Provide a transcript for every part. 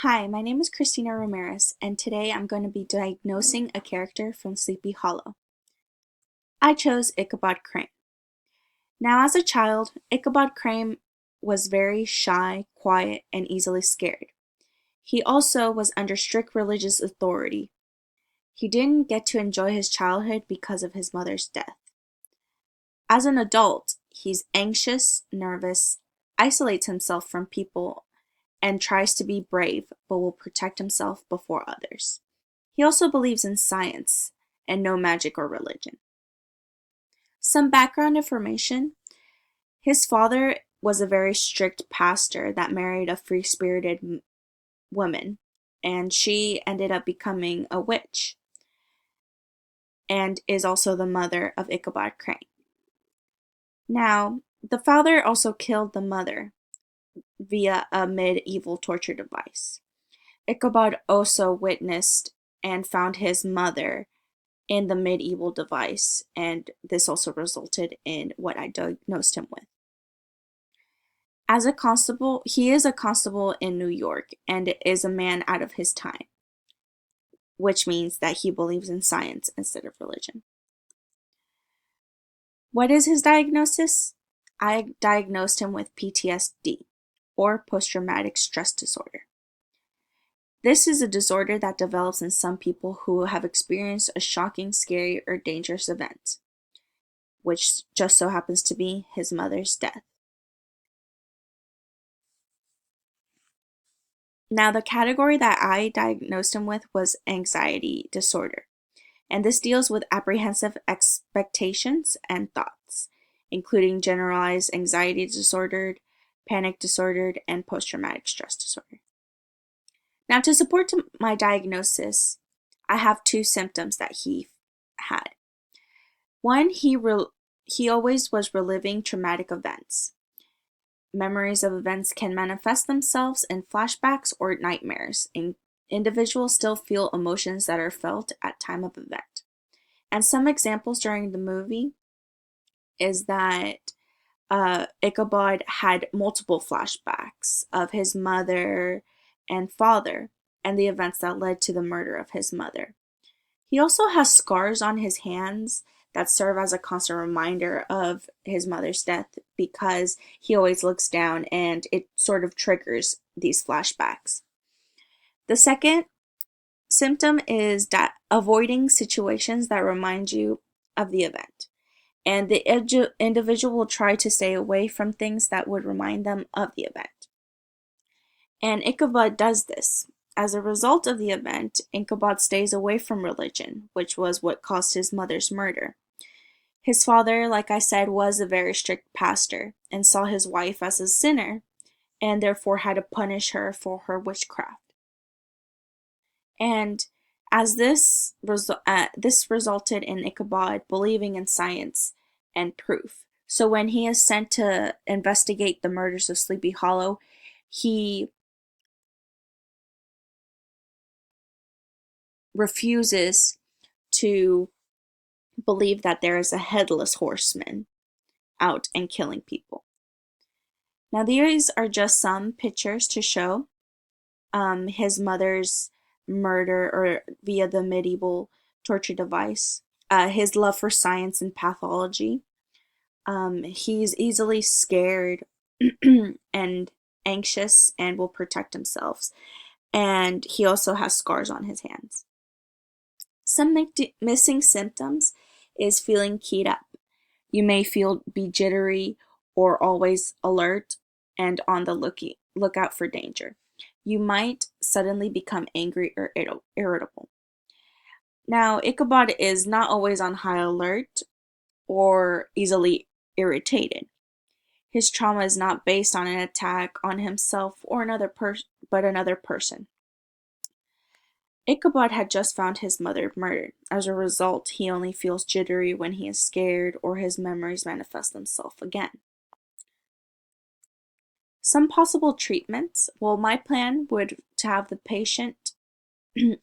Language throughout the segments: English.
Hi, my name is Christina Ramirez, and today I'm going to be diagnosing a character from Sleepy Hollow. I chose Ichabod Crane. Now, as a child, Ichabod Crane was very shy, quiet, and easily scared. He also was under strict religious authority. He didn't get to enjoy his childhood because of his mother's death. As an adult, he's anxious, nervous, isolates himself from people, and tries to be brave but will protect himself before others. He also believes in science and no magic or religion. Some background information: his father was a very strict pastor that married a free spirited woman, and she ended up becoming a witch and is also the mother of Ichabod Crane. Now, the father also killed the mother via a medieval torture device. Ichabod also witnessed and found his mother in the medieval device, and this also resulted in what I diagnosed him with. As a constable, he is a constable in New York and is a man out of his time, which means that he believes in science instead of religion. What is his diagnosis? I diagnosed him with PTSD, or post-traumatic stress disorder. This is a disorder that develops in some people who have experienced a shocking, scary, or dangerous event, which just so happens to be his mother's death. Now, the category that I diagnosed him with was anxiety disorder, and this deals with apprehensive expectations and thoughts, including generalized anxiety disorder, panic disorder, and post-traumatic stress disorder. Now, to support my diagnosis, I have two symptoms that he had. One, he always was reliving traumatic events. Memories of events can manifest themselves in flashbacks or nightmares, and individuals still feel emotions that are felt at time of event. And some examples during the movie is that Ichabod had multiple flashbacks of his mother and father and the events that led to the murder of his mother. He also has scars on his hands that serve as a constant reminder of his mother's death because he always looks down and it sort of triggers these flashbacks. The second symptom is that avoiding situations that remind you of the event. And the individual will try to stay away from things that would remind them of the event. And Ichabod does this. As a result of the event, Ichabod stays away from religion, which was what caused his mother's murder. His father, like I said, was a very strict pastor and saw his wife as a sinner and therefore had to punish her for her witchcraft. And as this resulted in Ichabod believing in science and proof. So when he is sent to investigate the murders of Sleepy Hollow, he refuses to believe that there is a headless horseman out and killing people. Now, these are just some pictures to show his mother's murder or via the medieval torture device, his love for science and pathology. He's easily scared and anxious and will protect himself. And he also has scars on his hands. Some missing symptoms is feeling keyed up. You may be jittery or always alert and on the lookout for danger. You might suddenly become angry or irritable. Now, Ichabod is not always on high alert or easily irritated. His trauma is not based on an attack on himself or but another person. Ichabod had just found his mother murdered. As a result, he only feels jittery when he is scared or his memories manifest themselves again. Some possible treatments. Well, my plan would to have the patient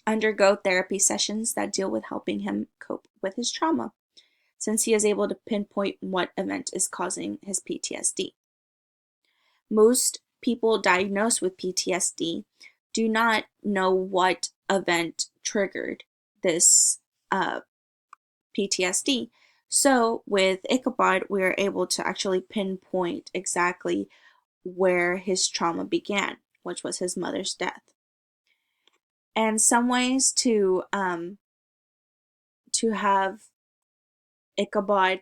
undergo therapy sessions that deal with helping him cope with his trauma, since he is able to pinpoint what event is causing his PTSD. Most people diagnosed with PTSD do not know what event triggered this PTSD. So with Ichabod, we are able to actually pinpoint exactly where his trauma began, which was his mother's death. And some ways to have Ichabod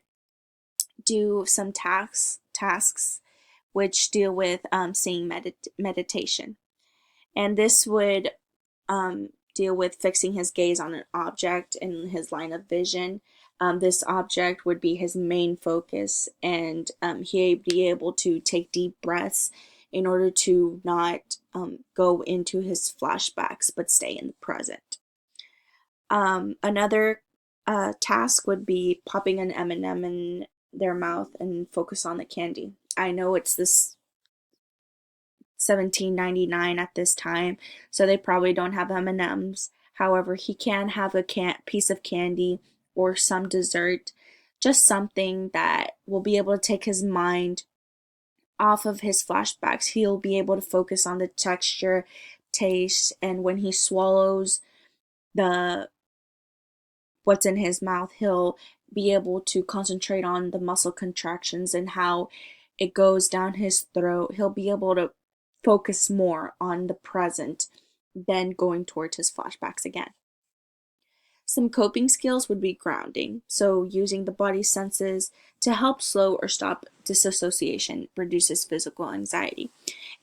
do some tasks which deal with seeing meditation. And this would deal with fixing his gaze on an object in his line of vision. This object would be his main focus, and he'd be able to take deep breaths in order to not go into his flashbacks but stay in the present. Another task would be popping an M&M in their mouth and focus on the candy. I know it's this 1799 at this time, so they probably don't have M&Ms. However, he can have a piece of candy or some dessert, just something that will be able to take his mind off of his flashbacks. He'll be able to focus on the texture, taste, and when he swallows the what's in his mouth, he'll be able to concentrate on the muscle contractions and how it goes down his throat. He'll be able to focus more on the present than going towards his flashbacks again. Some coping skills would be grounding, so using the body senses to help slow or stop disassociation reduces physical anxiety.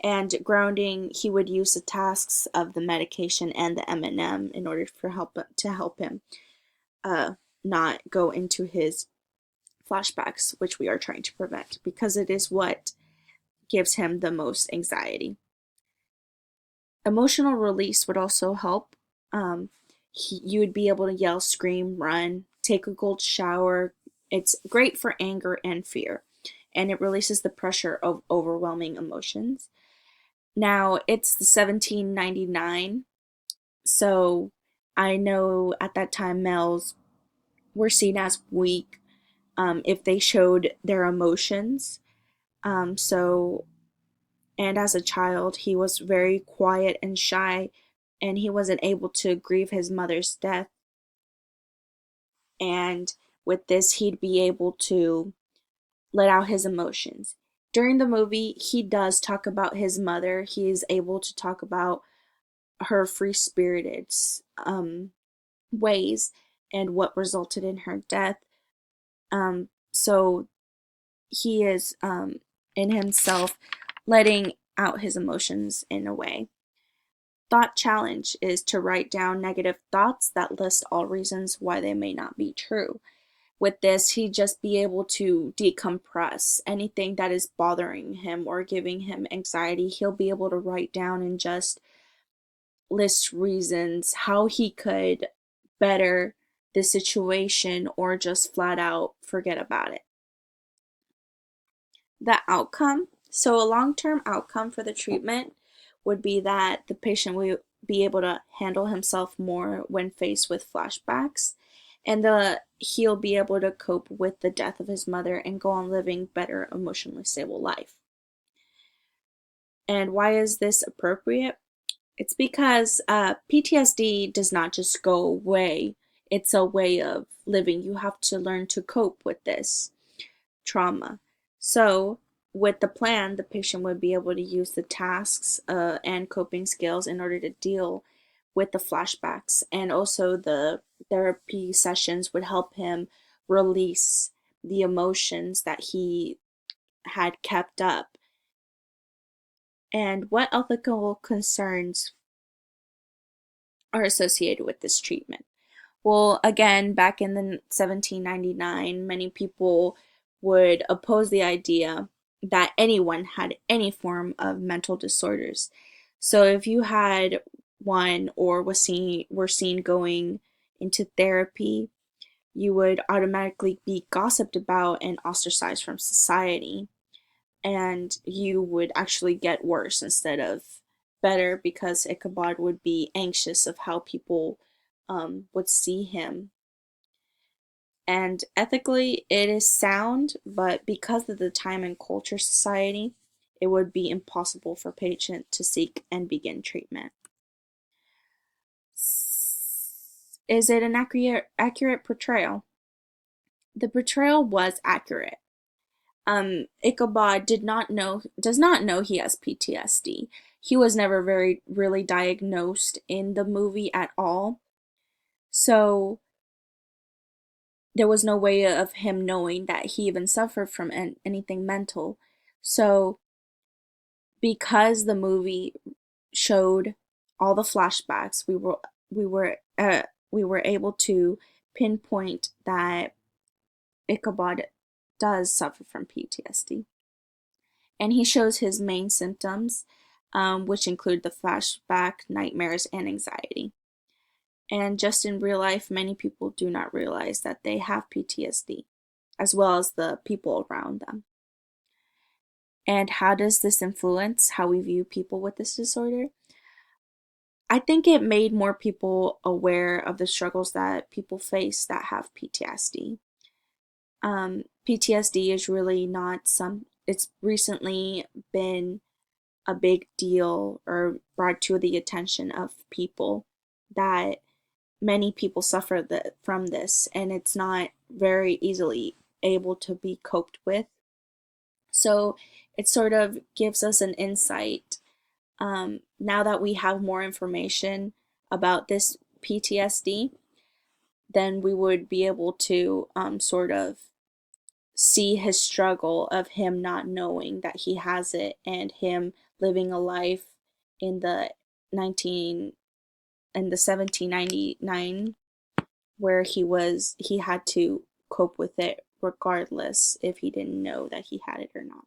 And grounding, he would use the tasks of the medication and the M&M in order to help him not go into his flashbacks, which we are trying to prevent because it is what gives him the most anxiety. Emotional release would also help. You would be able to yell, scream, run, take a cold shower. It's great for anger and fear, and it releases the pressure of overwhelming emotions. Now, it's the 1799, so I know at that time males were seen as weak if they showed their emotions. So, and as a child, he was very quiet and shy, and he wasn't able to grieve his mother's death. And with this, he'd be able to let out his emotions. During the movie, he does talk about his mother. He is able to talk about her free spirited ways and what resulted in her death. So he is in himself letting out his emotions in a way. Thought challenge is to write down negative thoughts that list all reasons why they may not be true. With this, he'd just be able to decompress anything that is bothering him or giving him anxiety. He'll be able to write down and just list reasons how he could better the situation or just flat out forget about it. The outcome. So, a long term outcome for the treatment would be that the patient will be able to handle himself more when faced with flashbacks, and he'll be able to cope with the death of his mother and go on living better emotionally stable life. And why is this appropriate? It's because PTSD does not just go away. It's a way of living. You have to learn to cope with this trauma. So, with the plan, the patient would be able to use the tasks and coping skills in order to deal with the flashbacks. And also, the therapy sessions would help him release the emotions that he had kept up. And what ethical concerns are associated with this treatment? Well, again, back in the 1799, many people would oppose the idea that anyone had any form of mental disorders. So if you had one or were seen going into therapy, you would automatically be gossiped about and ostracized from society. And you would actually get worse instead of better because Ichabod would be anxious of how people would see him. And ethically, it is sound, but because of the time and culture society, it would be impossible for patient to seek and begin treatment. Is it an accurate portrayal? The portrayal was accurate. Ichabod does not know he has PTSD. He was never very really diagnosed in the movie at all. So there was no way of him knowing that he even suffered from anything mental. So because the movie showed all the flashbacks, we were uh, we were able to pinpoint that Ichabod does suffer from PTSD. And he shows his main symptoms, which include the flashback, nightmares, and anxiety. And just in real life, many people do not realize that they have PTSD, as well as the people around them. And how does this influence how we view people with this disorder? I think it made more people aware of the struggles that people face that have PTSD. PTSD is really not it's recently been a big deal or brought to the attention of people that many people suffer from this, and it's not very easily able to be coped with. So it sort of gives us an insight, now that we have more information about this PTSD, then we would be able to sort of see his struggle of him not knowing that he has it and him living a life in the 19 in the 1799 where he had to cope with it regardless if he didn't know that he had it or not.